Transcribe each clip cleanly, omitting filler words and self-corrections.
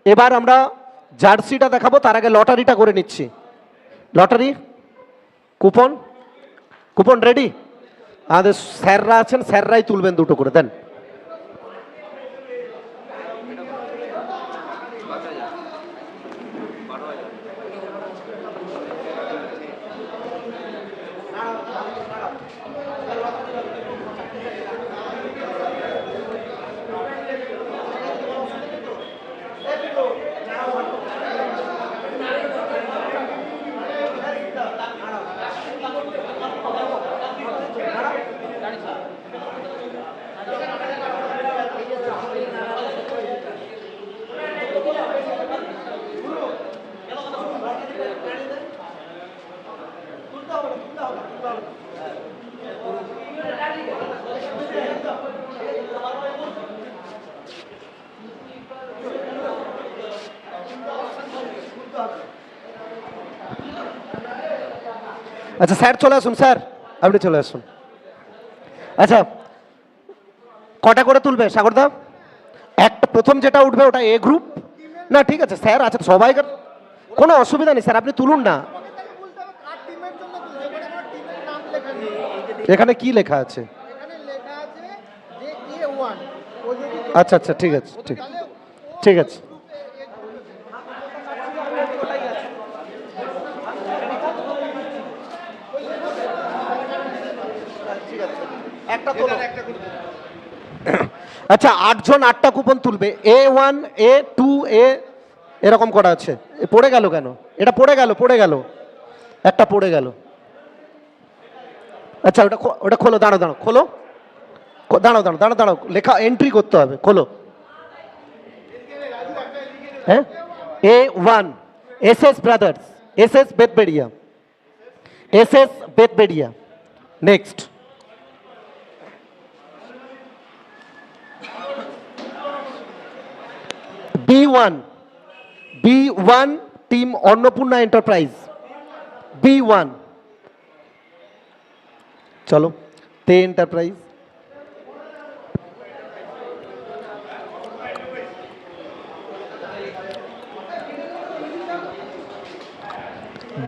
এবার আমরা জার্সিটা দেখাবো, তার আগে লটারিটা করে নিচ্ছি। Lottery coupon, coupon ready? আমাদের স্যাররা আছেন, স্যাররাই তুলবেন দুটো করে, দেন। আচ্ছা স্যার চলে আসুন, স্যার আপনি চলে আসুন। আচ্ছা কটা করে তুলবে সাগরদা? একটা প্রথম যেটা উঠবে ওটা এ গ্রুপ না? ঠিক আছে স্যার, আচ্ছা সবাইকার কোনো অসুবিধা নেই স্যার, আপনি তুলুন না। এখানে কি লেখা আছে? আচ্ছা আচ্ছা ঠিক আছে, ঠিক ঠিক আছে। আচ্ছা 8 জন 8টা কুপন তুলবে, A1 A2 A এরকম করা আছে। পড়ে গেল কেন? এটা পড়ে গেল, পড়ে গেল, একটা পড়ে গেল। আচ্ছা ওটা ওটা খোলো, দাঁড়াও দাঁড়াও, খোলো, দাঁড়াও দাঁড়াও দাঁড়াও দাঁড়াও, লেখা এন্ট্রি করতে হবে, খোলো। হ্যাঁ A1 SS brothers, SS Betberia, SS Betberia. Next B1, B1 team Annapurna enterprise, B1 চলো তে enterprise.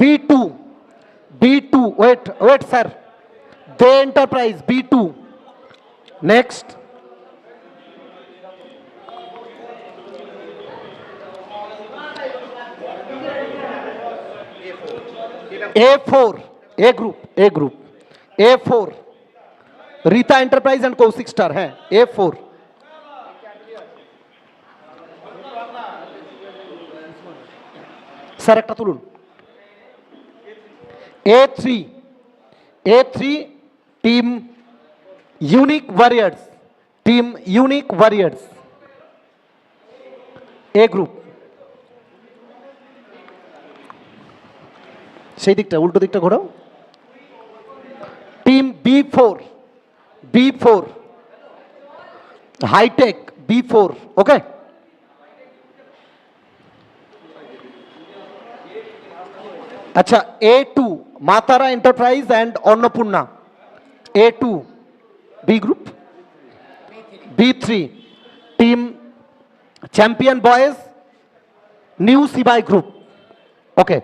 B2, B2 wait wait sir, Dey enterprise B2। Next A4, A group, A group, A4 Rita enterprise and Kaushik star, হ্যাঁ A4। স্যার একটা তুলুন। A3, A3 team unique warriors, team unique warriors, A group. সেই দিকটা উল্টো দিকটা ঘোরাও। Team B4, B4 hitech B4, okay. আচ্ছা A2 মাতারা enterprise and Annapurna, A2 B group. B3 team champion boys new সিবাই গ্রুপ, ওকে।